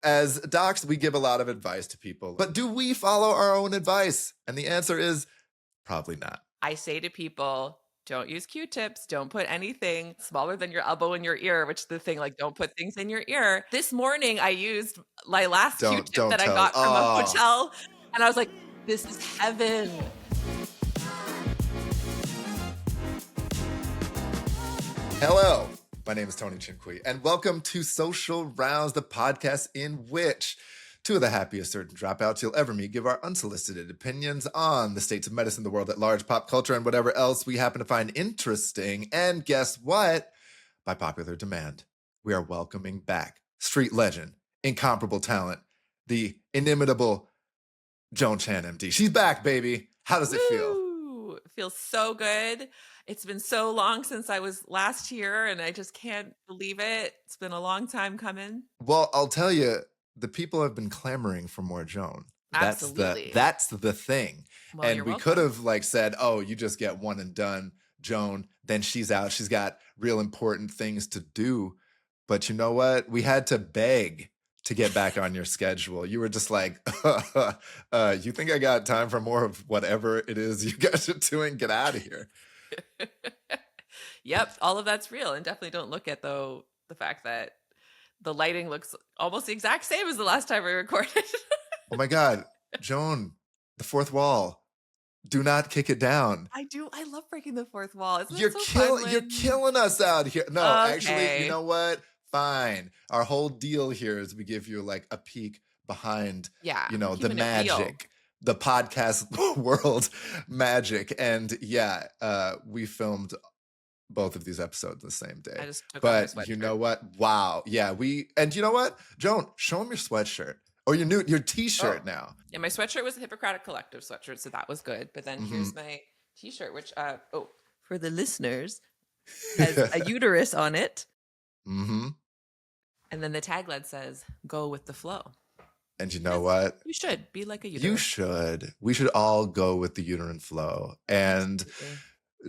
As docs, we give a lot of advice to people, but do we follow our own advice? And the answer is probably not. I say to people, don't use Q-tips. Don't put anything smaller than your elbow in your ear, which is the thing, like, don't put things in your ear. This morning, I used my last Q-tip Don't that I tell. got from a Oh, hotel, and I was like, this is heaven. hello. My name is Tony Chinqui, and welcome to Social Rounds, the podcast in which two of the happiest certain dropouts you'll ever meet give our unsolicited opinions on the states of medicine, the world at large, pop culture, and whatever else we happen to find interesting. And guess what? By popular demand, we are welcoming back street legend, incomparable talent, the inimitable Joan Chan MD. She's back, baby. How does it feel? Woo! It feels so good. It's been so long since I was last here, and I just can't believe it. It's been a long time coming. Well, I'll tell you, the people have been clamoring for more Joan. Absolutely. That's the thing. Well, And you're we could welcome. have said, oh, you just get one and done, Joan. Then she's out. She's got real important things to do. But you know what? We had to beg to get back on your schedule. You were just like, you think I got time for more of whatever it is you guys are doing? Get out of here. Yep, all of that's real. And definitely don't look at, though, the fact that the lighting looks almost the exact same as the last time we recorded. Oh my God, Joan, the fourth wall. Do not kick it down. I do. I love breaking the fourth wall. Isn't You're it so fun? you're killing us out here. No, actually, you Okay. know what? Fine. Our whole deal here is we give you like a peek behind, Yeah, the keeping it real. magic, the podcast world magic. And yeah, we filmed both of these episodes the same I day. just took off my But you sweatshirt. know what? Wow. Yeah, and you know what? Joan, show them your sweatshirt or your t-shirt Oh. now. Yeah, my sweatshirt was a Hippocratic Collective sweatshirt, so that was good. But then here's my t-shirt, which for the listeners, has a uterus on it. Mm-hmm. And then the tagline says, go with the flow. And you know what? You should be like a uterus. You should. We should all go with the uterine flow. And Absolutely.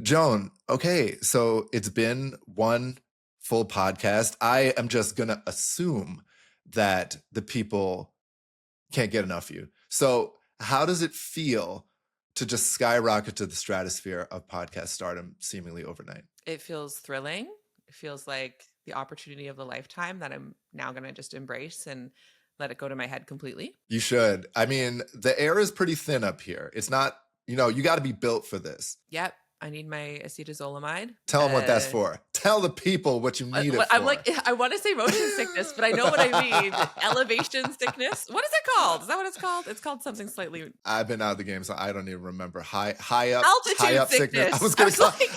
Joan, okay, so it's been one full podcast. I am just going to assume that the people can't get enough of you. So how does it feel to just skyrocket to the stratosphere of podcast stardom seemingly overnight? It feels thrilling. It feels like the opportunity of a lifetime that I'm now going to just embrace and let it go to my head completely. You should. I mean, the air is pretty thin up here. It's not, you got to be built for this. Yep. I need my acetazolamide. Tell them what that's for. Tell the people what you need it for. I'm like, I want to say motion sickness, but I know what I mean. Elevation sickness. What is it called? Is that what it's called? It's called something slightly. I've been out of the game, so I don't even remember. High up Altitude sickness.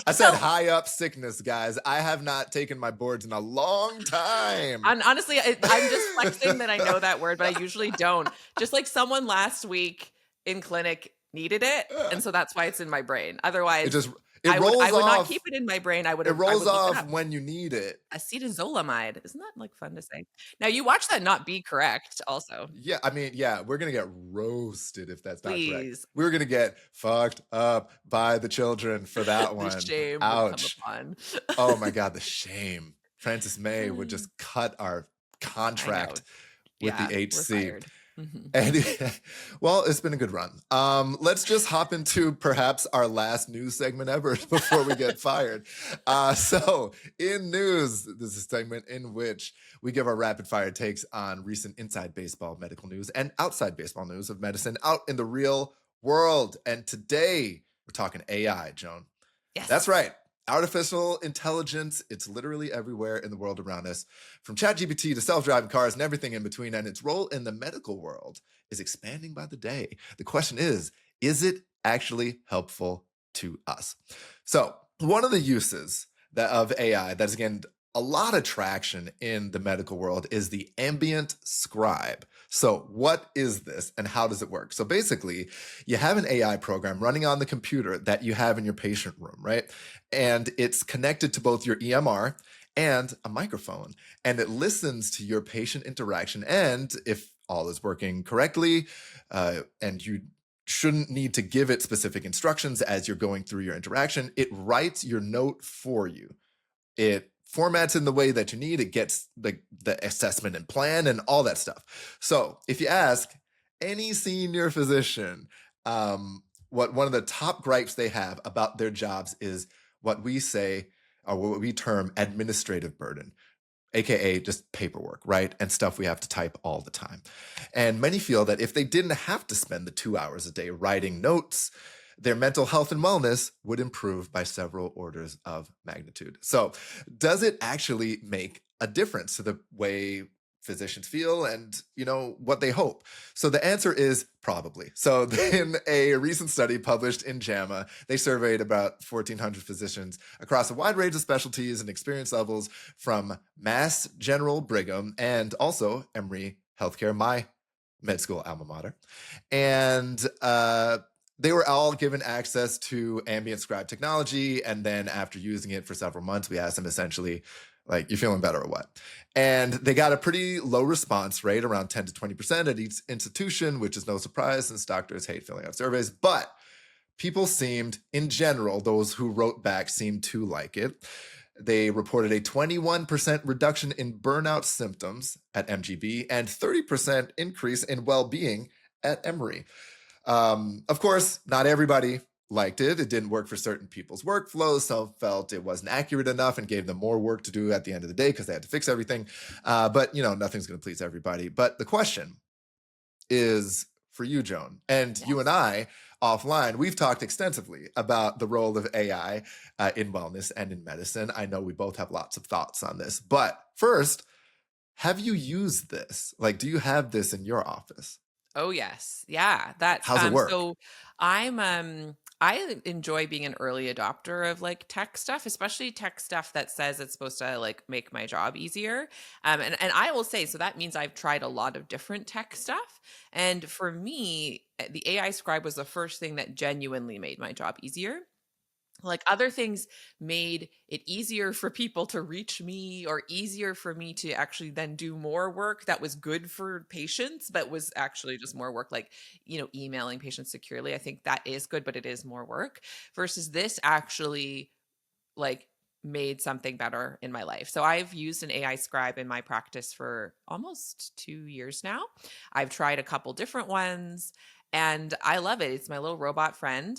I said high up sickness, guys. I have not taken my boards in a long time. And honestly, I'm just flexing that I know that word, but I usually don't. Just like someone last week in clinic needed it, and so that's why it's in my brain. Otherwise, I would not keep it in my brain. It rolls off when you need it. Acetazolamide. Isn't that like fun to say? Now you watch that not be correct also. Yeah, I mean, yeah, we're going to get roasted if that's not correct. Please. We're going to get fucked up by the children for that one. The shame Ouch. would come upon. Oh my God, the shame. Frances May would just cut our contract with the HC. Anyway, well, it's been a good run. Let's just hop into perhaps our last news segment ever before we get fired. So in news, this is a segment in which we give our rapid fire takes on recent inside baseball medical news and outside baseball news of medicine out in the real world. And today we're talking AI, Joan. Yes. That's right. Artificial intelligence, it's literally everywhere in the world around us, from ChatGPT to self-driving cars and everything in between, and its role in the medical world is expanding by the day. The question is it actually helpful to us? So one of the uses of AI that's gained a lot of traction in the medical world is the ambient scribe. So what is this and how does it work? So basically, you have an AI program running on the computer that you have in your patient room, right? And it's connected to both your EMR and a microphone. And it listens to your patient interaction. And if all is working correctly, and you shouldn't need to give it specific instructions as you're going through your interaction, it writes your note for you. It formats in the way that you need. It gets the assessment and plan and all that stuff. So if you ask any senior physician, what one of the top gripes they have about their jobs is what we say, or what we term administrative burden, aka just paperwork, right? And stuff we have to type all the time. And many feel that if they didn't have to spend the 2 hours a day writing notes, their mental health and wellness would improve by several orders of magnitude. So, does it actually make a difference to the way physicians feel and, what they hope? So the answer is probably. So in a recent study published in JAMA, they surveyed about 1,400 physicians across a wide range of specialties and experience levels from Mass General Brigham and also Emory Healthcare, my med school alma mater. And they were all given access to ambient scribe technology. And then after using it for several months, we asked them essentially, like, you feeling better or what? And they got a pretty low response rate, around 10 to 20% at each institution, which is no surprise since doctors hate filling out surveys. But people seemed, in general, those who wrote back seemed to like it. They reported a 21% reduction in burnout symptoms at MGB and 30% increase in well-being at Emory. Of course, not everybody liked it. It didn't work for certain people's workflows. Some felt it wasn't accurate enough and gave them more work to do at the end of the day because they had to fix everything. But, nothing's going to please everybody. But the question is for you, Joan, and you and I offline, we've talked extensively about the role of AI in wellness and in medicine. I know we both have lots of thoughts on this. But first, have you used this? Like, do you have this in your office? Oh, yes. Yeah. That's how's it work? So I enjoy being an early adopter of like tech stuff, especially tech stuff that says it's supposed to like make my job easier. And I will say, so that means I've tried a lot of different tech stuff. And for me, the AI scribe was the first thing that genuinely made my job easier. Like other things made it easier for people to reach me or easier for me to actually then do more work that was good for patients, but was actually just more work, like, emailing patients securely. I think that is good, but it is more work versus this actually like made something better in my life. So I've used an AI scribe in my practice for almost 2 years now. I've tried a couple different ones and I love it. It's my little robot friend.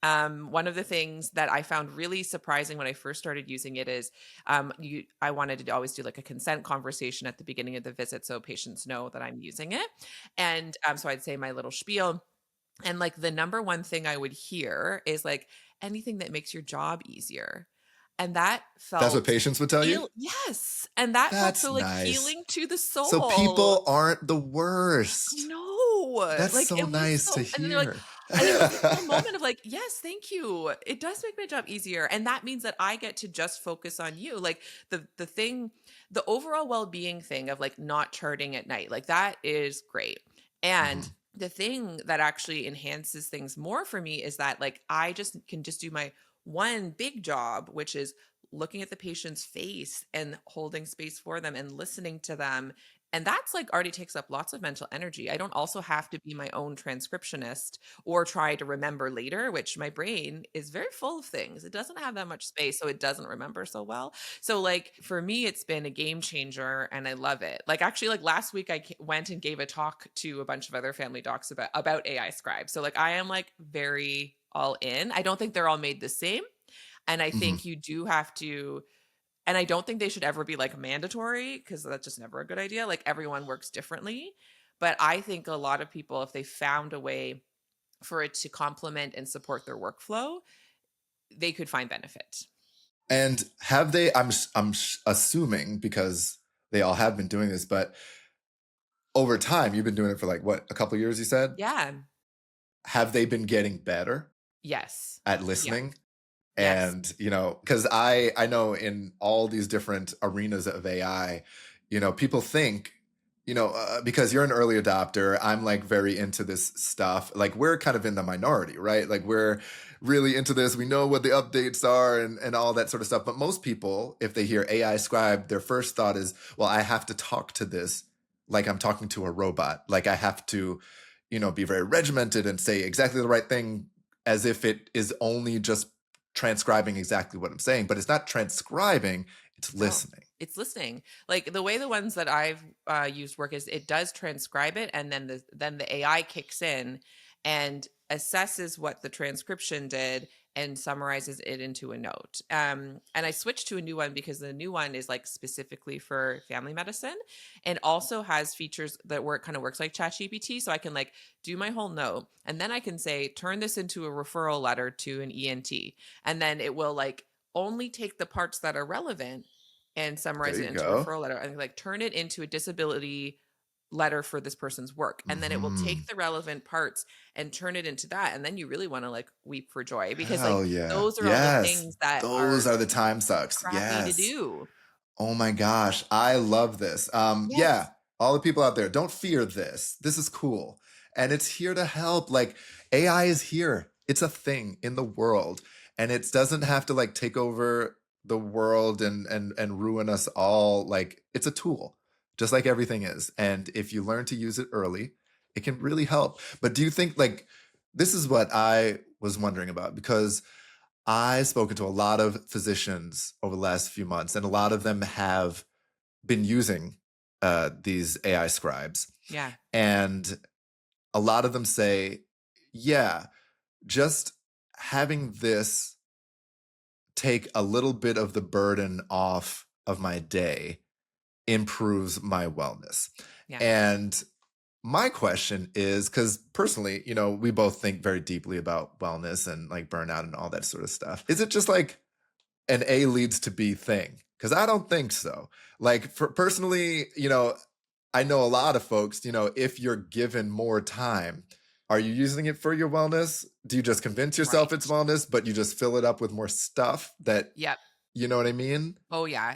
One of the things that I found really surprising when I first started using it is I wanted to always do like a consent conversation at the beginning of the visit so patients know that I'm using it. And so I'd say my little spiel. And like the number one thing I would hear is like anything that makes your job easier. And that felt— That's what patients would tell you? Yes. And that felt so like nice. Healing to the soul. So people aren't the worst. No. That's like, so nice to hear. And then they're like, and it was a moment of like, yes, thank you. It does make my job easier. And that means that I get to just focus on you. Like the overall well-being thing of like not charting at night, like that is great. And the thing that actually enhances things more for me is that like, I can do my one big job, which is looking at the patient's face and holding space for them and listening to them. And that's like already takes up lots of mental energy. I don't also have to be my own transcriptionist or try to remember later, which my brain is very full of things. It doesn't have that much space, so it doesn't remember so well. So like for me, it's been a game changer and I love it. Like actually like last week I went and gave a talk to a bunch of other family docs about AI scribe. So like I am like very all in. I don't think they're all made the same. And I think you do have to— and I don't think they should ever be like mandatory because that's just never a good idea. Like everyone works differently. But I think a lot of people, if they found a way for it to complement and support their workflow, they could find benefit. And have they, I'm assuming because they all have been doing this, but over time, you've been doing it for like what, a couple of years, you said? Yeah. Have they been getting better? Yes. At listening? Yeah. And, because I know in all these different arenas of AI, people think, because you're an early adopter, I'm like very into this stuff. Like we're kind of in the minority, right? Like we're really into this. We know what the updates are and all that sort of stuff. But most people, if they hear AI scribe, their first thought is, well, I have to talk to this like I'm talking to a robot. Like I have to, be very regimented and say exactly the right thing as if it is only just transcribing exactly what I'm saying, but it's not transcribing, It's listening. No, it's listening. Like the way the ones that I've used work is it does transcribe it, and then the AI kicks in and assesses what the transcription did and summarizes it into a note. And I switched to a new one because the new one is like specifically for family medicine and also has features that kind of works like ChatGPT. So I can like do my whole note and then I can say, turn this into a referral letter to an ENT. And then it will like only take the parts that are relevant and summarize it into a referral letter and like turn it into a disability letter for this person's work. And then it will take the relevant parts and turn it into that. And then you really want to like weep for joy because like those are all the things that those are the time sucks. Crappy to do. Oh my gosh. I love this. Yeah. All the people out there, don't fear this. This is cool. And it's here to help. Like AI is here. It's a thing in the world. And it doesn't have to like take over the world and ruin us all. Like it's a tool, just like everything is. And if you learn to use it early, it can really help. But do you think like, this is what I was wondering about, because I've spoken to a lot of physicians over the last few months, and a lot of them have been using these AI scribes. Yeah. And a lot of them say, yeah, just having this take a little bit of the burden off of my day improves my wellness. Yeah. And my question is, because personally, you know, we both think very deeply about wellness and like burnout and all that sort of stuff. Is it just like an A leads to B thing? Because I don't think so. Like personally, you know, I know a lot of folks, you know, if you're given more time, are you using it for your wellness? Do you just convince yourself it's wellness, but you just fill it up with more stuff that, you know what I mean? Oh yeah.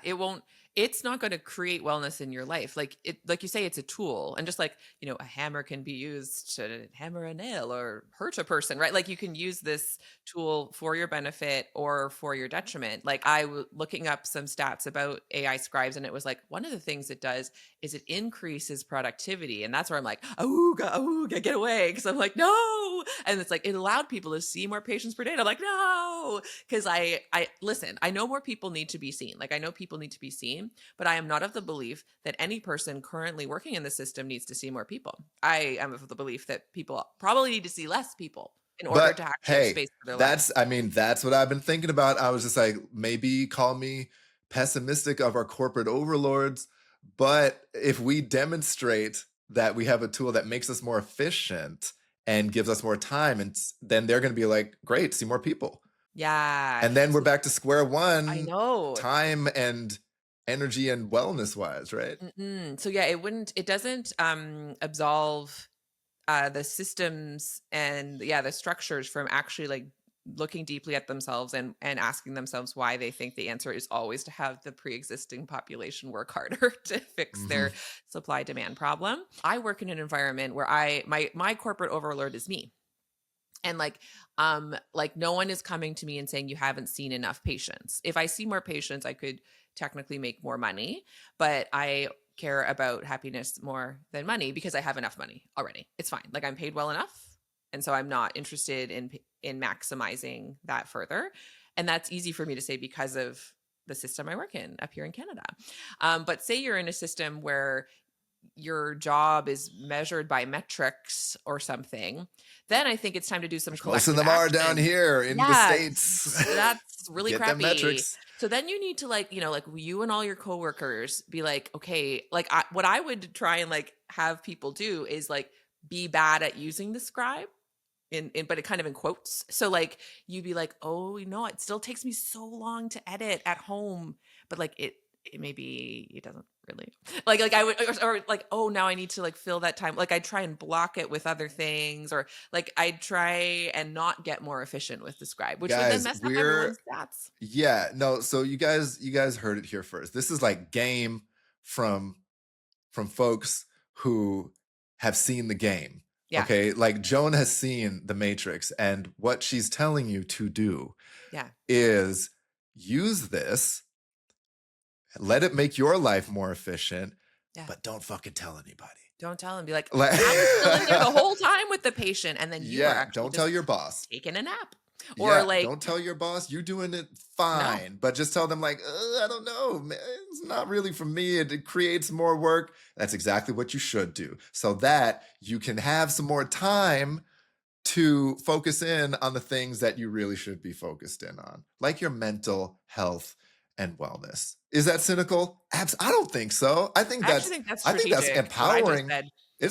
It's not going to create wellness in your life. Like you say, it's a tool. And just like, you know, a hammer can be used to hammer a nail or hurt a person, right? Like you can use this tool for your benefit or for your detriment. Like I was looking up some stats about AI scribes, and it was like, one of the things it does is it increases productivity. And that's where I'm like, ooga, get away. Cause I'm like, no. And it's like, it allowed people to see more patients per day. And I'm like, no. Cause I listen, I know more people need to be seen. Like I know people need to be seen. But I am not of the belief that any person currently working in the system needs to see more people. I am of the belief that people probably need to see less people in order to actually have space for their lives. I mean, that's what I've been thinking about. I was just like, maybe call me pessimistic of our corporate overlords. But if we demonstrate that we have a tool that makes us more efficient and gives us more time, and then they're going to be like, great, see more people. Yeah. And then we're back to square one. I know. Time and energy and wellness wise, right? So yeah, it doesn't absolve the systems and the structures from actually like looking deeply at themselves and asking themselves why they think the answer is always to have the pre-existing population work harder to fix their supply demand problem. I work in an environment where my corporate overlord is me. And like no one is coming to me and saying you haven't seen enough patients. If I see more patients, I could technically make more money, but I care about happiness more than money because I have enough money already. It's fine. Like I'm paid well enough. And so I'm not interested in maximizing that further. And that's easy for me to say because of the system I work in up here in Canada. But say you're in a system where your job is measured by metrics or something, then I think it's time to do some collective most of them action. are down here in the States. That's really Get crappy. them metrics. So then you need to like, you know, like you and all your coworkers be like, okay, like what I would try and like have people do is like be bad at using the scribe but it kind of in quotes. So like you'd be like, oh, you know, it still takes me so long to edit at home, but like it maybe it doesn't really like I would or like, oh, now I need to like fill that time. Like I'd try and block it with other things, or like I'd try and not get more efficient with the scribe, which would then mess up everyone's stats. Yeah, no. So you guys heard it here first. This is like game from folks who have seen the game. Yeah. Okay. Like Joan has seen The Matrix, and what she's telling you to do is use this. Let it make your life more efficient, but don't fucking tell anybody. Don't tell him. Be like I was still in there the whole time with the patient, and then you are actually don't tell your boss. taking a nap. Or like, don't tell your boss you're doing it fine, but just tell them like, I don't know, man, it's not really for me. It creates more work. That's exactly what you should do so that you can have some more time to focus in on the things that you really should be focused in on, like your mental health and wellness. Is that cynical? I don't think so. I think that's empowering. I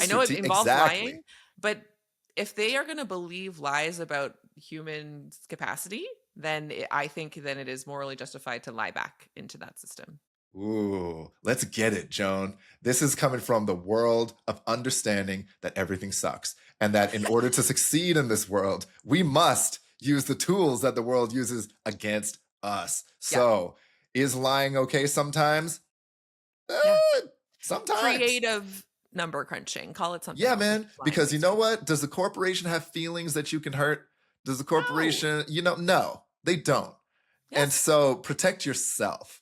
know it involves lying, but if they are going to believe lies about human capacity, then I think then it is morally justified to lie back into that system. Ooh, let's get it, Joan. This is coming from the world of understanding that everything sucks and that in order to succeed in this world, we must use the tools that the world uses against us. So is lying okay sometimes? Sometimes. Creative number crunching. Call it something. Yeah, man. Because you know what? Does the corporation have feelings that you can hurt? Does the corporation, no, they don't. Yes. And so protect yourself.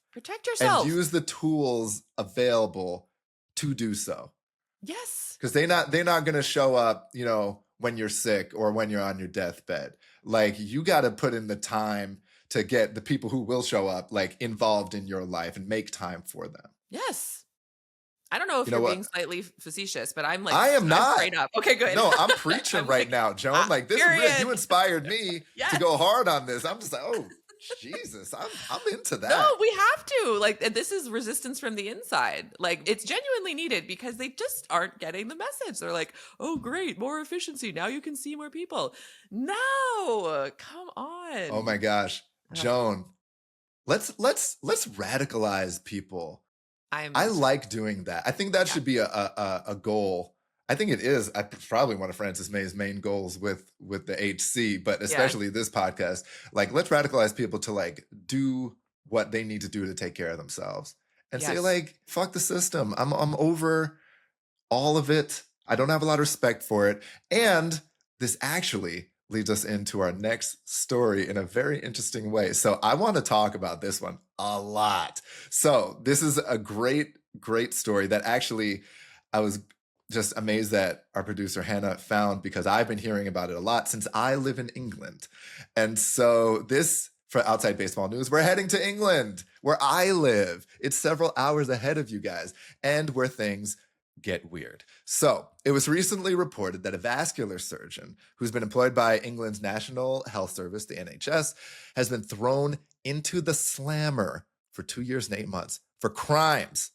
And use the tools available to do so. Yes. Because they're not going to show up, when you're sick or when you're on your deathbed. Like, you got to put in the time to get the people who will show up, like, involved in your life and make time for them. Yes. I don't know if you're being slightly facetious, but I'm like, I am not. Straight up. Okay, good. No, I'm preaching right now, Joan. Like, this is real. You inspired me to go hard on this. I'm just like, oh, Jesus, I'm into that. No, we have to. Like, this is resistance from the inside. Like, it's genuinely needed because they just aren't getting the message. They're like, oh, great, more efficiency. Now you can see more people. No, come on. Oh my gosh, Joan, let's radicalize people. I like doing that. I think that should be a goal. I think it is. Probably one of Frances May's main goals with the HC, but especially this podcast. Like, let's radicalize people to like do what they need to do to take care of themselves and say like, fuck the system. I'm over all of it. I don't have a lot of respect for it. And this actually leads us into our next story in a very interesting way. So I want to talk about this one a lot. So this is a great story that actually I was just amazed that our producer Hannah found, because I've been hearing about it a lot since I live in England. And so this, for Outside Baseball News, we're heading to England, where I live. It's several hours ahead of you guys, and where things get weird. So it was recently reported that a vascular surgeon who's been employed by England's National Health Service, the NHS, has been thrown into the slammer for 2 years and 8 months for crimes.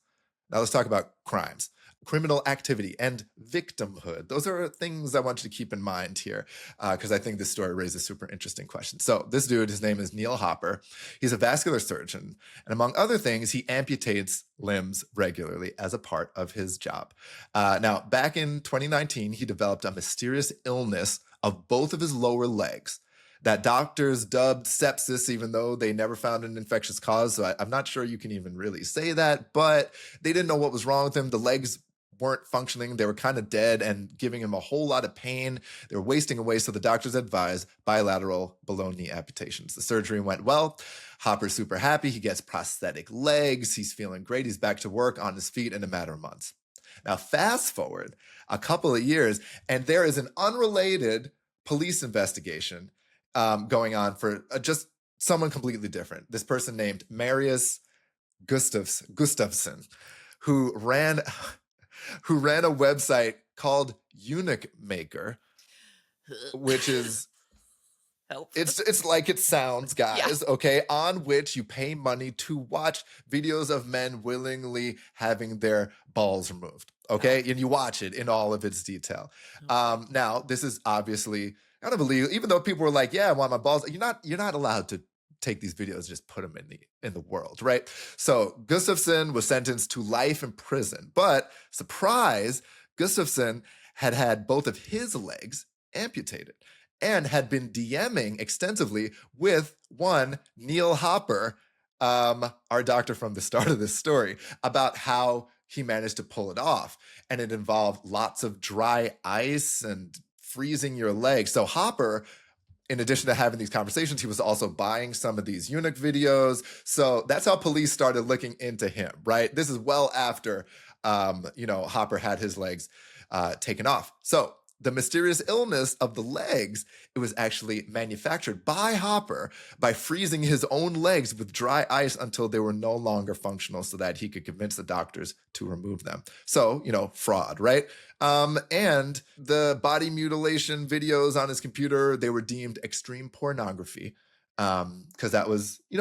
Now let's talk about crimes. Criminal activity and victimhood. Those are things I want you to keep in mind here, because I think this story raises super interesting questions. So this dude, his name is Neil Hopper. He's a vascular surgeon, and among other things, he amputates limbs regularly as a part of his job. Now, back in 2019, he developed a mysterious illness of both of his lower legs that doctors dubbed sepsis, even though they never found an infectious cause. So I'm not sure you can even really say that, but they didn't know what was wrong with him. The legs weren't functioning. They were kind of dead and giving him a whole lot of pain. They were wasting away, so the doctors advised bilateral below-knee amputations. The surgery went well. Hopper's super happy. He gets prosthetic legs. He's feeling great. He's back to work on his feet in a matter of months. Now, fast forward a couple of years, and there is an unrelated police investigation going on for just someone completely different. This person named Marius Gustafsson, who ran a website called Eunich Maker, which is it's like it sounds, guys, okay, on which you pay money to watch videos of men willingly having their balls removed, okay, and you watch it in all of its detail. Now, this is obviously kind of illegal, even though people were like, yeah, I want my balls. You're not allowed to take these videos and just put them in the world, right? So Gustafsson was sentenced to life in prison, but surprise, Gustafsson had both of his legs amputated and had been DMing extensively with one Neil Hopper, our doctor from the start of this story, about how he managed to pull it off. And it involved lots of dry ice and freezing your legs. So Hopper, in addition to having these conversations, he was also buying some of these Eunich videos. So that's how police started looking into him, right? This is well after, Hopper had his legs taken off. So the mysterious illness of the legs, it was actually manufactured by Hopper by freezing his own legs with dry ice until they were no longer functional so that he could convince the doctors to remove them. So, fraud, right? And the body mutilation videos on his computer, they were deemed extreme pornography because that was, it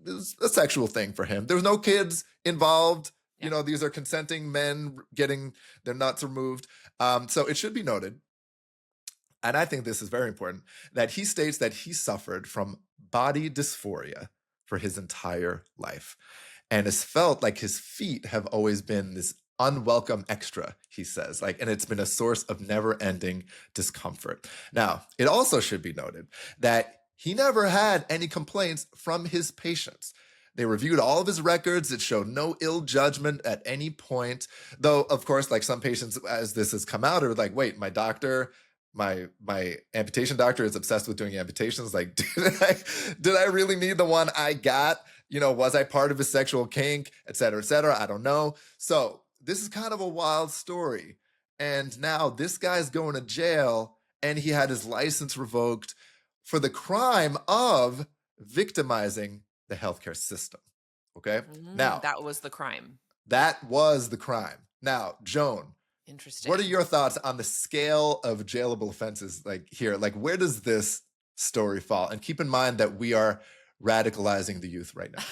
was a sexual thing for him. There was no kids involved. Yeah. These are consenting men getting their nuts removed. So it should be noted, and I think this is very important, that he states that he suffered from body dysphoria for his entire life and has felt like his feet have always been this unwelcome extra, he says, and it's been a source of never-ending discomfort. Now, it also should be noted that he never had any complaints from his patients. They reviewed all of his records. It showed no ill judgment at any point. Though, of course, some patients, as this has come out, are like, wait, my doctor, my amputation doctor is obsessed with doing amputations. Did I really need the one I got? Was I part of his sexual kink, et cetera, et cetera? I don't know. So this is kind of a wild story. And now this guy's going to jail, and he had his license revoked for the crime of victimizing the healthcare system. Okay. Now that was the crime. That was the crime. Now, Joan, interesting. What are your thoughts on the scale of jailable offenses here? Where does this story fall? And keep in mind that we are radicalizing the youth right now.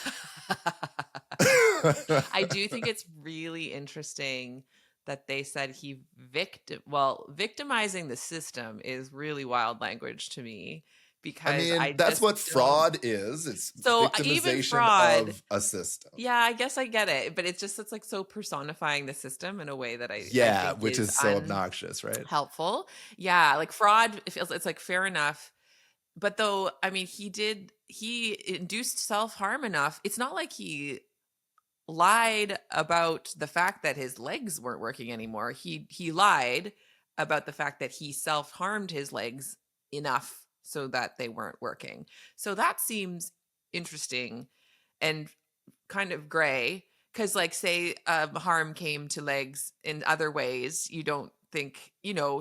I do think it's really interesting that they said victimizing the system is really wild language to me. Because that's what fraud is. It's victimization even fraud, of a system. Yeah, I guess I get it. But it's so personifying the system in a way that I think which is so obnoxious, right? Helpful. Yeah, fraud, it's fair enough. But though, he induced self-harm enough. It's not like he lied about the fact that his legs weren't working anymore. He lied about the fact that he self-harmed his legs enough so that they weren't working. So that seems interesting and kind of gray because say harm came to legs in other ways. You don't think,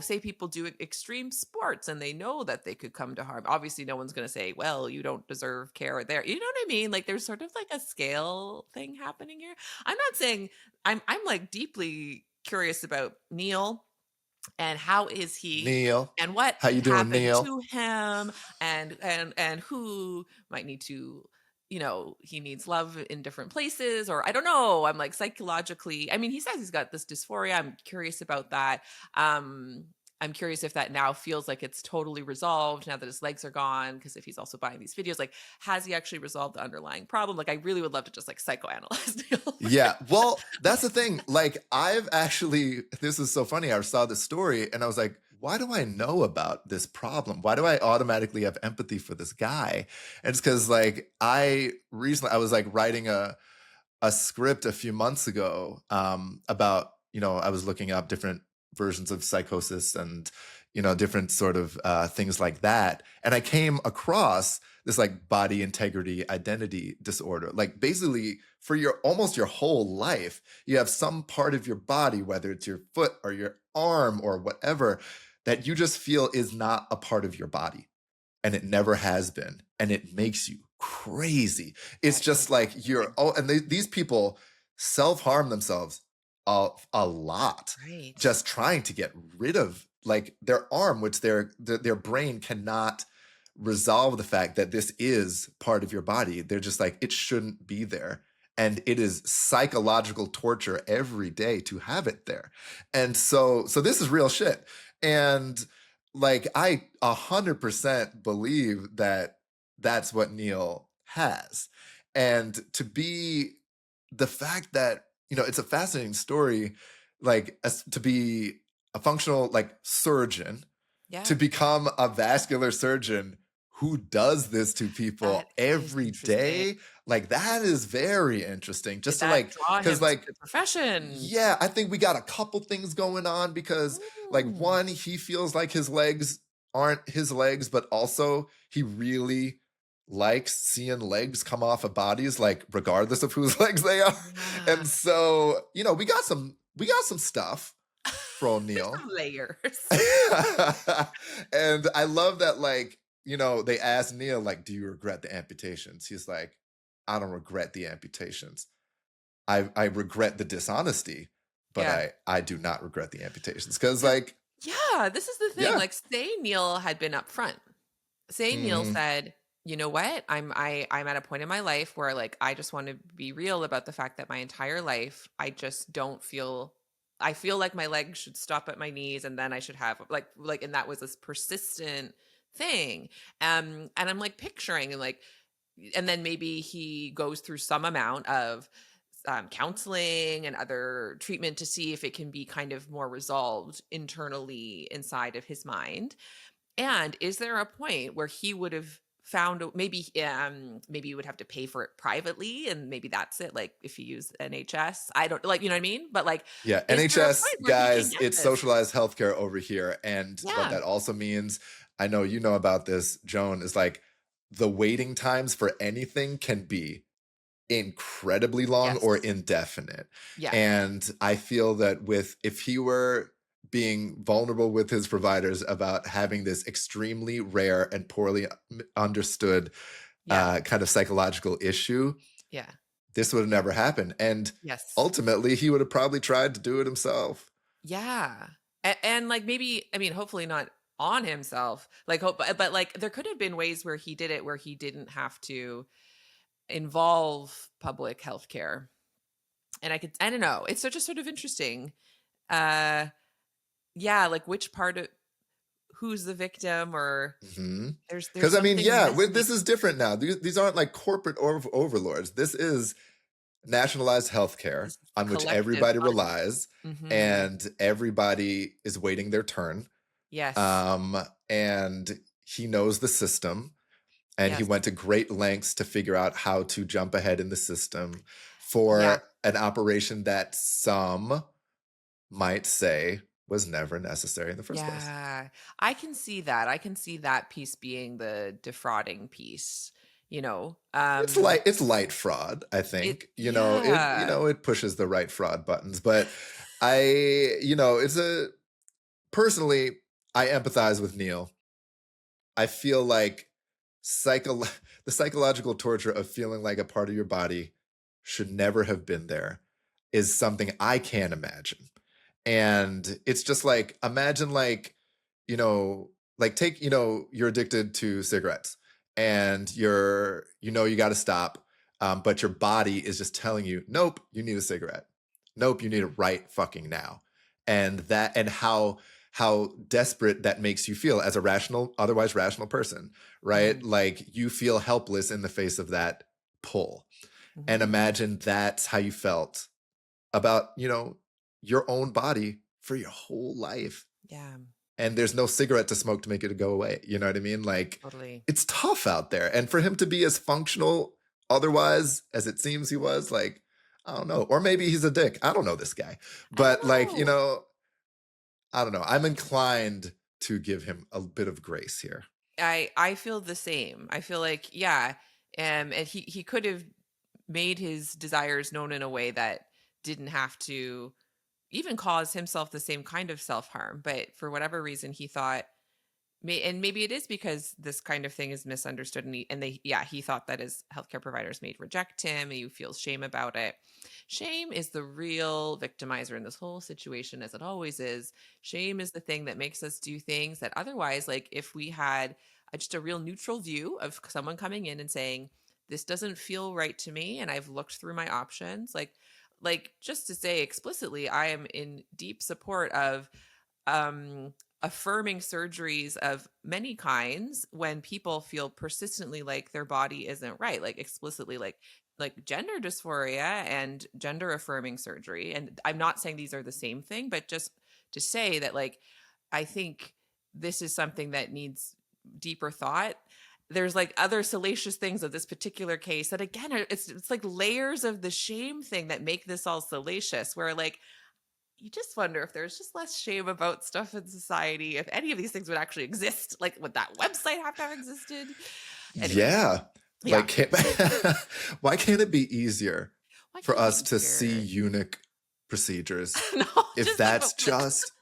say people do extreme sports and they know that they could come to harm. Obviously, no one's going to say, well, you don't deserve care there. You know what I mean? There's sort of a scale thing happening here. I'm not saying I'm deeply curious about Neil. And how is he, Neil? And what how you doing, happened Neil? to him, and who might need to, he needs love in different places, or I don't know. I'm psychologically. He says he's got this dysphoria. I'm curious about that. I'm curious if that now feels like it's totally resolved now that his legs are gone. Because if he's also buying these videos, has he actually resolved the underlying problem? I really would love to just psychoanalyze Neil. Yeah. Well, that's the thing. This is so funny. I saw this story and I was like, why do I know about this problem? Why do I automatically have empathy for this guy? And it's because I was writing a script a few months ago about, I was looking up different versions of psychosis and different sort of things like that, and I came across this body integrity identity disorder. Basically for almost your whole life you have some part of your body, whether it's your foot or your arm or whatever, that you just feel is not a part of your body, and it never has been, and it makes you crazy. It's just these people self-harm themselves a lot, right, just trying to get rid of their arm, which their brain cannot resolve the fact that this is part of your body. They're just it shouldn't be there, and it is psychological torture every day to have it there. And so this is real shit. And I 100% believe that that's what Neil has. And to be the fact that it's a fascinating story, to be a functional surgeon, to become a vascular surgeon who does this to people every day. That is very interesting. Just to because the profession. Yeah, I think we got a couple things going on because one, he feels like his legs aren't his legs, but also he really likes seeing legs come off of bodies, regardless of whose legs they are. Yeah. And so, we got some stuff Fro Neil. Some layers. And I love that, like, you know, they asked Neil, like, do you regret the amputations? He's like, I don't regret the amputations. I regret the dishonesty, but I do not regret the amputations. Because, like, yeah, this is the thing. Like, say Neil had been upfront. Say Neil said, you know what? I'm at a point in my life where, like, I just want to be real about the fact that my entire life, I just don't feel, I feel like my legs should stop at my knees, and then I should have like, and that was this persistent thing. And I'm like picturing, and like, and then maybe he goes through some amount of counseling and other treatment to see if it can be kind of more resolved internally inside of his mind. And is there a point where he would have found, maybe he would have to pay for it privately, and maybe that's it, like if you use NHS, I don't, like, you know what I mean, but like, NHS guys, it's socialized healthcare over here. And what that also means, I know you know about this, Joan, is like the waiting times for anything can be incredibly long or indefinite. And I feel that if he were being vulnerable with his providers about having this extremely rare and poorly understood kind of psychological issue, this would have never happened. And ultimately, he would have probably tried to do it himself. And like, maybe, I mean, hopefully not on himself, like, but like there could have been ways where he did it where he didn't have to involve public healthcare. And I don't know, it's such a sort of interesting, like which part of who's the victim, or there's because I mean, this is different now. These aren't like corporate overlords. This is nationalized healthcare on which everybody relies, and everybody is waiting their turn. And he knows the system, and he went to great lengths to figure out how to jump ahead in the system for an operation that some might say was never necessary in the first place. I can see that. I can see that piece being the defrauding piece. You know, it's light fraud. I think it pushes the right fraud buttons. But personally, I empathize with Neil. I feel like the psychological torture of feeling like a part of your body should never have been there is something I can't imagine. And it's just like, imagine like, take, you're addicted to cigarettes and you got to stop. But your body is just telling you, nope, you need a cigarette. Nope, you need it right fucking now. And how desperate that makes you feel as a otherwise rational person, right? Like you feel helpless in the face of that pull. And imagine that's how you felt about, your own body for your whole life. And there's no cigarette to smoke to make it go away. You know what I mean? Like, It's tough out there. And for him to be as functional otherwise as it seems he was, like, I don't know. Or maybe he's a dick. I don't know this guy. But like, I don't know. I'm inclined to give him a bit of grace here. I feel the same. I feel like, and he could have made his desires known in a way that didn't have to even cause himself the same kind of self-harm. But for whatever reason, he thought, and maybe it is because this kind of thing is misunderstood, and he thought that his healthcare providers may reject him, and he feels shame about it. Shame is the real victimizer in this whole situation, as it always is. Shame is the thing that makes us do things that otherwise, like if we had just a real neutral view of someone coming in and saying, this doesn't feel right to me, and I've looked through my options, like just to say explicitly, I am in deep support of affirming surgeries of many kinds when people feel persistently like their body isn't right, like explicitly, like gender dysphoria and gender affirming surgery. And I'm not saying these are the same thing, but just to say that, like, I think this is something that needs deeper thought. There's like other salacious things of this particular case that, again, it's like layers of the shame thing that make this all salacious, where like you just wonder if there's just less shame about stuff in society, if any of these things would actually exist. Like, would that website have to have existed? Anyway. Like, why can't it be easier for us to see Eunich procedures? No, if that's just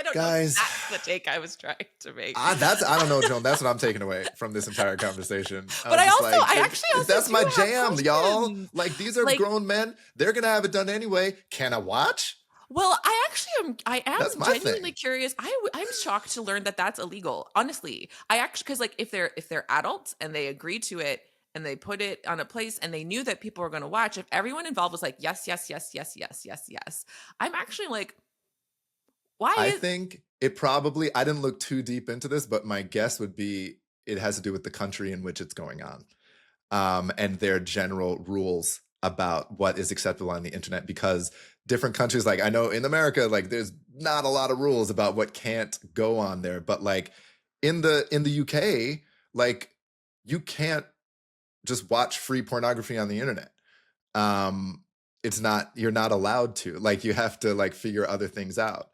don't know if Guys, that's the take I was trying to make. I don't know, Joan. That's what I'm taking away from this entire conversation. But I actually also that's do my have jam, y'all. questions. Like, these are Like, grown men. They're gonna have it done anyway. Can I watch? well, I That's am my genuinely thing. curious. I'm shocked to learn that that's illegal. Honestly, I actually, because like if they're adults and they agree to it and they put it on a place and they knew that people were going to watch, if everyone involved was like yes, yes, yes, yes, yes, yes, yes, I'm actually like, why I is think it probably, I didn't look too deep into this, but my guess would be it has to do with the country in which it's going on, and their general rules about what is acceptable on the internet, because different countries, like I know in America, like there's not a lot of rules about what can't go on there, but like in the UK, like you can't just watch free pornography on the internet. It's not, you're not allowed to, like you have to like figure other things out,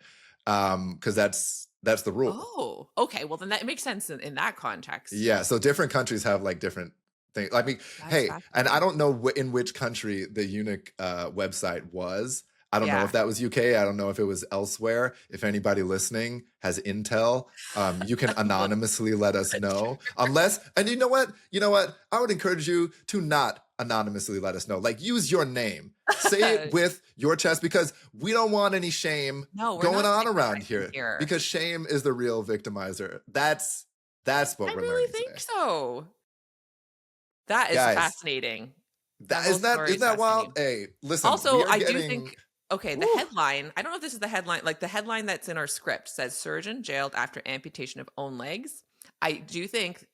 because that's the rule. Oh, okay. Well, then that makes sense in that context. Yeah, so different countries have like different things. I mean, That's hey, and I fascinating. don't know in which country the Eunich website was. I don't know if Yeah. that was UK. I don't know if it was elsewhere. If anybody listening has intel, you can anonymously let us know. Unless, and you know what? I would encourage you to not anonymously let us know. Like, use your name. Say it with your chest, because we don't want any shame going on around here. Because shame is the real victimizer. That's what we're learning I really think today. so. That is fascinating. Isn't that wild? Hey, listen. Also, I do think, okay, the headline, I don't know if this is the headline, like the headline that's in our script says surgeon jailed after amputation of own legs. I do think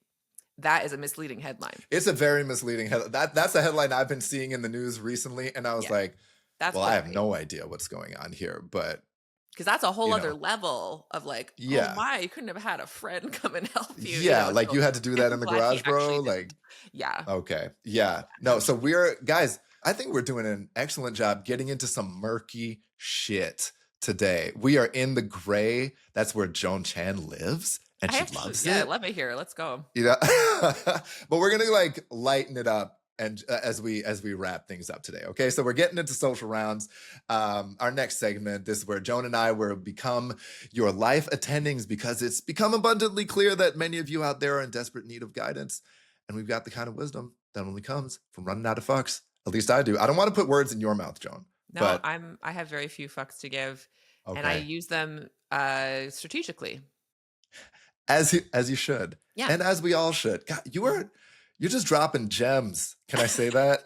that is a misleading headline. It's a very misleading headline. That's the headline I've been seeing in the news recently, and I was like, well, I have no idea what's going on here, but because that's a whole other level of like, oh my, you couldn't have had a friend come and help you. Yeah, like you had to do that in the garage, bro. Like, yeah. Okay. Yeah. No, so guys, I think we're doing an excellent job getting into some murky shit today. We are in the gray. That's where Joan Chan lives, and she loves it. Yeah, let me hear. Let's go. But we're gonna like lighten it up, and as we wrap things up today. Okay, so we're getting into social rounds. Our next segment, this is where Joan and I will become your life attendings, because it's become abundantly clear that many of you out there are in desperate need of guidance, and we've got the kind of wisdom that only comes from running out of fucks. At least I do. I don't want to put words in your mouth, Joan. No, but I have very few fucks to give, and I use them strategically. As you should. Yeah. And as we all should. God, you're just dropping gems. Can I say that?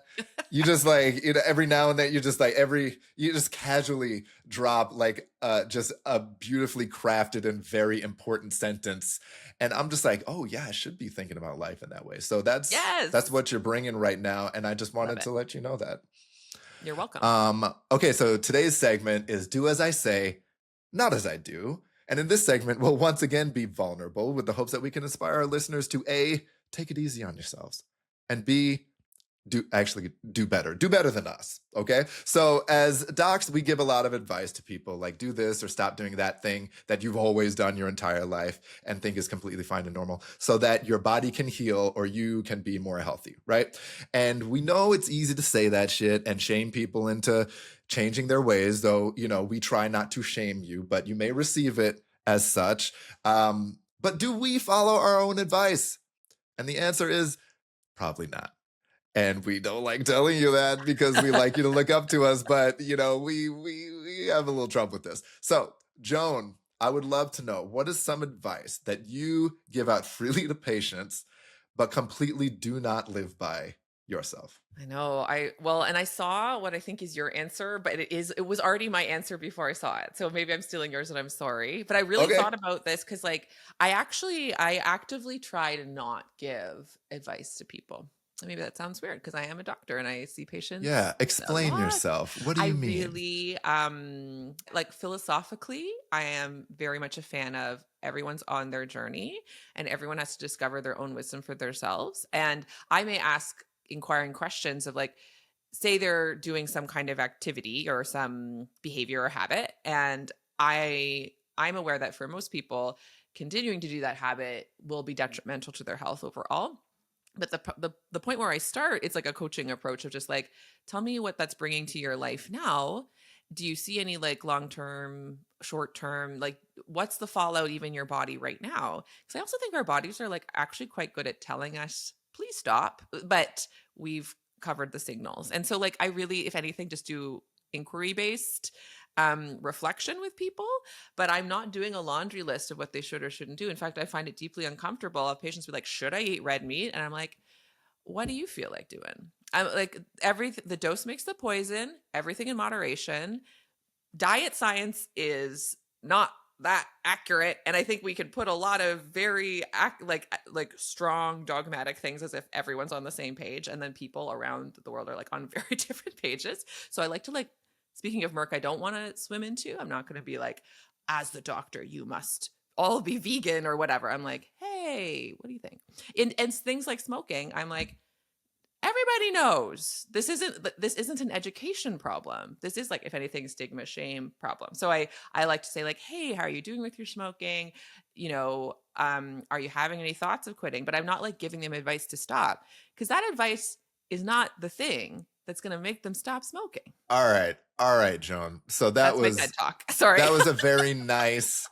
You just like, every now and then you just casually drop like just a beautifully crafted and very important sentence. And I'm just like, oh yeah, I should be thinking about life in that way. So that's what you're bringing right now. And I just wanted to let you know that. You're welcome. Okay, so today's segment is Do As I Say, Not As I Do. And in this segment, we'll once again be vulnerable with the hopes that we can inspire our listeners to A, take it easy on yourselves, and B, do better than us. Okay. So as docs, we give a lot of advice to people, like do this or stop doing that thing that you've always done your entire life and think is completely fine and normal, so that your body can heal or you can be more healthy. Right. And we know it's easy to say that shit and shame people into changing their ways, though, we try not to shame you, but you may receive it as such. But do we follow our own advice? And the answer is probably not. And we don't like telling you that because we like you to look up to us, but we have a little trouble with this. So, Joan, I would love to know, what is some advice that you give out freely to patients, but completely do not live by yourself? I know. And I saw what I think is your answer, but it was already my answer before I saw it. So maybe I'm stealing yours and I'm sorry. But I really thought about this because like I actively try to not give advice to people. Maybe that sounds weird because I am a doctor and I see patients. Yeah. Explain yourself. What do you mean? I really, like philosophically, I am very much a fan of everyone's on their journey and everyone has to discover their own wisdom for themselves. And I may ask inquiring questions of like, say they're doing some kind of activity or some behavior or habit. And I'm aware that for most people, continuing to do that habit will be detrimental to their health overall. But the point where I start, it's like a coaching approach of just like, tell me what that's bringing to your life now. Do you see any like long-term, short-term, like what's the fallout even in your body right now? Because I also think our bodies are like actually quite good at telling us, please stop, but we've covered the signals. And so like, I really, if anything, just do inquiry-based reflection with people, but I'm not doing a laundry list of what they should or shouldn't do. In fact, I find it deeply uncomfortable if patients be like, should I eat red meat? And I'm like, what do you feel like doing? I'm like, the dose makes the poison, everything in moderation. Diet science is not that accurate, and I think we can put a lot of very like strong dogmatic things as if everyone's on the same page, and then people around the world are like on very different pages. So I like to, like, speaking of Merck, I don't want to swim into. I'm not going to be like, as the doctor, you must all be vegan or whatever. I'm like, hey, what do you think? And things like smoking, I'm like, everybody knows this isn't an education problem. This is, like, if anything, stigma, shame problem. So I like to say, like, hey, how are you doing with your smoking? You know, are you having any thoughts of quitting? But I'm not like giving them advice to stop, because that advice is not the thing that's going to make them stop smoking. All right, Joan. So that's was my TED talk. Sorry. That was a very nice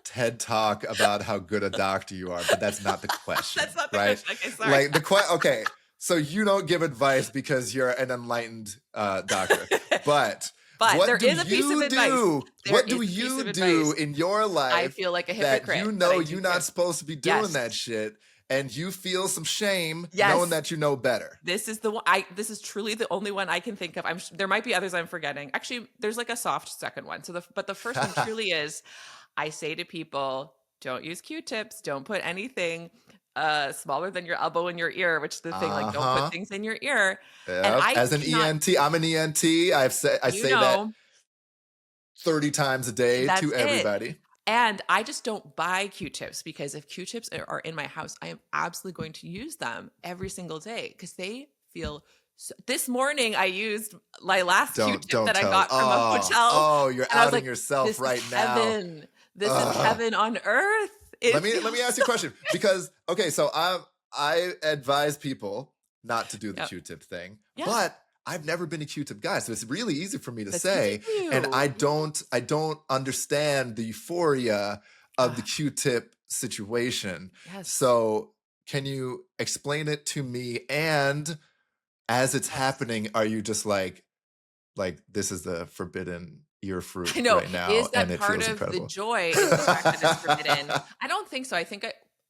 TED talk about how good a doctor you are, but that's not the question. That's not the right? question. Okay, sorry. Like okay. So you don't give advice because you're an enlightened doctor, but what there is a piece of advice. What do you do in your life? I feel like a hypocrite. That you know you're not supposed to be doing that shit, and you feel some shame knowing that you know better. This is the one. This is truly the only one I can think of. There might be others I'm forgetting. Actually, there's like a soft second one. But the first one truly is, I say to people, don't use Q-tips. Don't put anything smaller than your elbow in your ear, which is the thing, like, don't put things in your ear. Yep. And as an ENT, I'm an ENT. I say that 30 times a day to everybody. And I just don't buy Q-tips, because if Q-tips are in my house, I am absolutely going to use them every single day, because they feel this morning I used my last Q-tip that I got from a hotel. Oh, you're outing yourself right now. This is heaven on earth. Let me ask you a question, because okay, so I advise people not to do the Q-tip thing, but I've never been a Q-tip guy, so it's really easy for me to say, and I don't understand the euphoria of the Q-tip situation. Yes. So can you explain it to me? And as it's happening, are you just like this is the forbidden ear fruit right now? Is that and it part feels of incredible. the joy is the fact that it's forbidden? I don't think so. I think,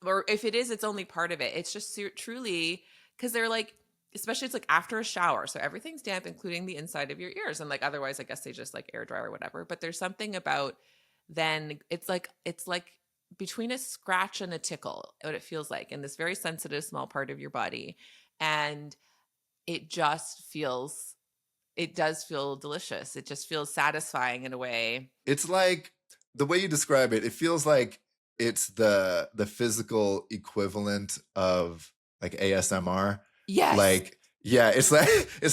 or if it is, it's only part of it. It's just truly, because they're like, especially it's like after a shower, so everything's damp, including the inside of your ears, and like otherwise, I guess they just like air dry or whatever. But there's something about then it's like between a scratch and a tickle, what it feels like in this very sensitive small part of your body, and it just feels. It does feel delicious. It just feels satisfying in a way. It's like, the way you describe it, it feels like it's the physical equivalent of like ASMR. Yes. Like, yeah, it's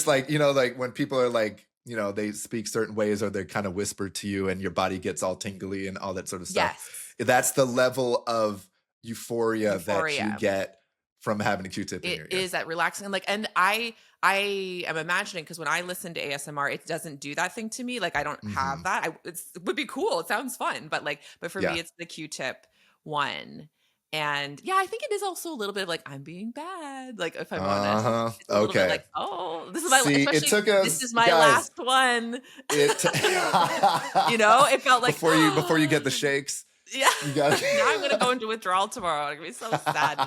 like, you know, like when people are like, you know, they speak certain ways or they kind of whisper to you and your body gets all tingly and all that sort of stuff. Yes. That's the level of euphoria that you get from having a Q-tip in your ear. It is that relaxing. Like, and I am imagining, because when I listen to ASMR, it doesn't do that thing to me. Like, I don't have that. It would be cool. It sounds fun. But for me, it's the Q-tip one. And yeah, I think it is also a little bit of like, I'm being bad. Like, if I'm honest, it's a little bit like, oh, this is my, this is my last one. You know, it felt like before you get the shakes. Yeah. Now I'm going to go into withdrawal tomorrow. I'm going to be so sad.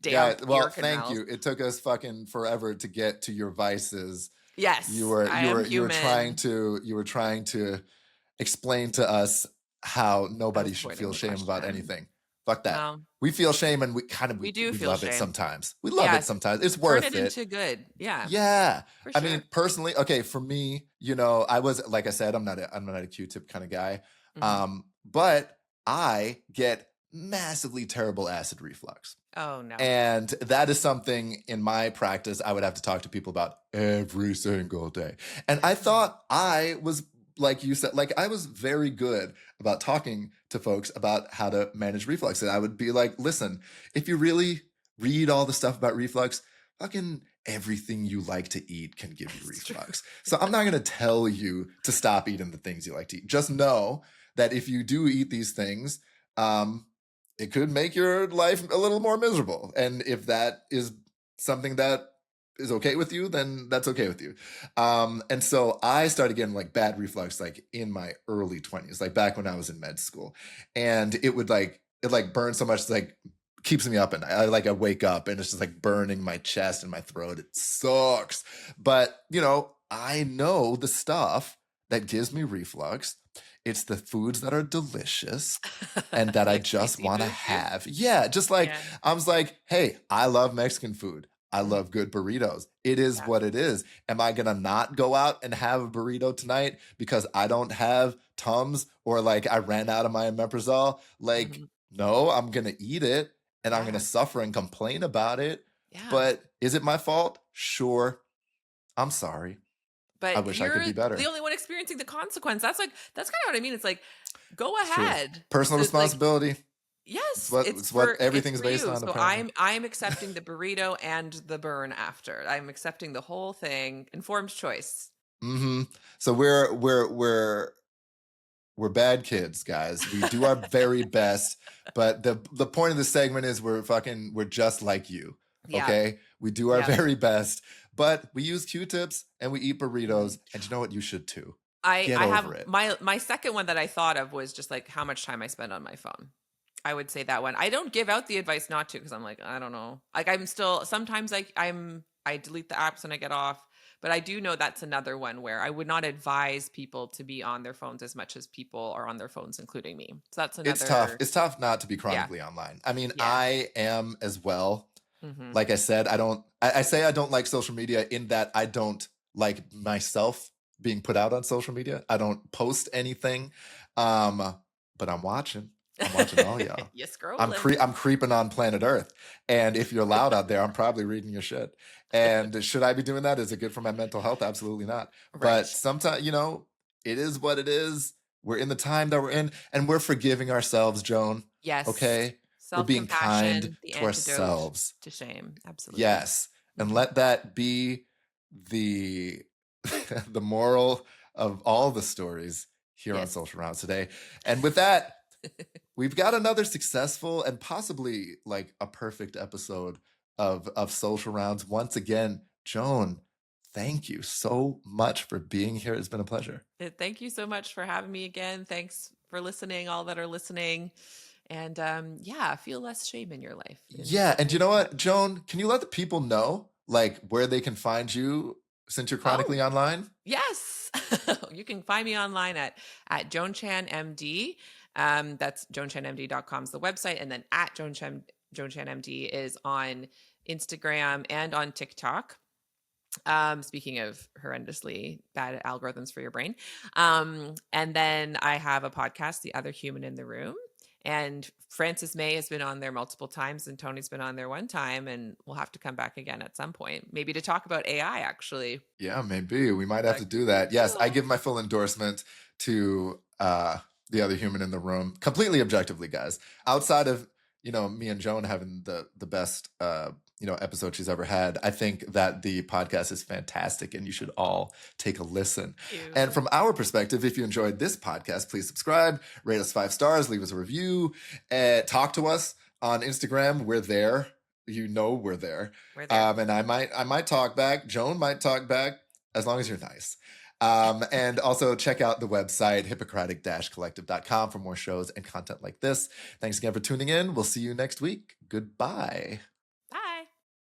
Thank you. It took us fucking forever to get to your vices. Yes. You were trying to explain to us how nobody should feel shame about anything. Fuck that. No. We feel shame, and we love it sometimes. We love it sometimes. It's worth it. Turn it into good. Yeah. Yeah. Sure. I mean, personally, okay, for me, you know, I was, like I said, I'm not a Q-tip kind of guy. But I get massively terrible acid reflux. Oh, no. And that is something in my practice I would have to talk to people about every single day. And I thought I was, like you said, like I was very good about talking to folks about how to manage reflux. And I would be like, listen, if you really read all the stuff about reflux, fucking everything you like to eat can give you reflux. So I'm not going to tell you to stop eating the things you like to eat. Just know that if you do eat these things, it could make your life a little more miserable. And if that is something that is okay with you, then that's okay with you. And so I started getting like bad reflux like in my early 20s, like back when I was in med school. And it would like, it like burn so much, like keeps me up, and I wake up and it's just like burning my chest and my throat. It sucks. But you know, I know the stuff that gives me reflux. It's the foods that are delicious and that I Like just spicy want to food too? have. Yeah, just like Yeah. I was like, hey, I love Mexican food. I Mhm. love good burritos. It is Yeah. what it is. Am I gonna not go out and have a burrito tonight because I don't have Tums or like I ran out of my omeprazole? Like, Mhm. no, I'm gonna eat it and I'm gonna Yeah. suffer and complain about it. Yeah. But is it my fault? Sure. I'm sorry. I But wish I could you're be the better. only one experiencing the consequence. That's like that's kinda what I mean. It's like, go It's true. ahead. Personal Like, responsibility. yes, It's what it's everything's for based you. on, So apparently. I'm accepting the burrito and the burn after. I'm accepting the whole thing. Informed choice. Mm-hmm. So we're bad kids, guys. We do our very best, but the point of the segment is we're just like you. Yeah. Okay? We do our Yeah. very best, but we use Q-tips and we eat Mhm. burritos. And you know what? You should too. I Get I over have it. my second one that I thought of was just like how much time I spend on my phone. I would say that one. I don't give out the advice not to because I'm like, I don't know. Like I'm still sometimes I delete the apps when I get off, but I do know that's another one where I would not advise people to be on their phones as much as people are on their phones, including me. So that's It's tough. another, It's tough not to be yeah, chronically online. I mean, yeah. I am as well. Hmm. Like I said, I say I don't like social media in that I don't like myself being put out on social media. I don't post anything. But I'm watching. I'm watching all y'all. You scrolling. I'm creeping on planet Earth. And if you're loud out there, I'm probably reading your shit. And should I be doing that? Is it good for my mental health? Absolutely not. Right. But sometimes, you know, it is what it is. We're in the time that we're in, and we're forgiving ourselves, Joan. Yes. Okay? We're being kind Self-compassion, the to antidote ourselves. to shame. Absolutely. Yes. And Mhm. let that be the the moral of all the stories here on Yes. Social Rounds today. And with that, we've got another successful and possibly like a perfect episode of Social Rounds. Once again, Joan, thank you so much for being here. It's been a pleasure. Thank you so much for having me again. Thanks for listening, all that are listening. And yeah, feel less shame in your life. Yeah, and you know Much. what, Joan? Can you let the people know like where they can find you since you're Oh, chronically online? yes. You can find me online at JoanChanMD. That's joanchanmd.com is the website. And then at JoanChanMD is on Instagram and on TikTok. Speaking of horrendously bad algorithms for your brain. And then I have a podcast, The Other Human in the Room. And Frances May has been on there multiple times, and Tony's been on there one time, and we'll have to come back again at some point, maybe to talk about AI, actually. Yeah, maybe we might have Like, to do that. Yes, I cool. give my full endorsement to the other human in the room, completely objectively, guys. Outside of me and Joan having the best episode she's ever had, I think that the podcast is fantastic, and you should all take a listen. Thank And you. from our perspective, if you enjoyed this podcast, please subscribe, rate us 5 stars, leave us a review, talk to us on Instagram. We're there. You know we're there. We're there. And I might talk back. Joan might talk back, as long as you're nice. And also check out the website, hippocratic-collective.com for more shows and content like this. Thanks again for tuning in. We'll see you next week. Goodbye.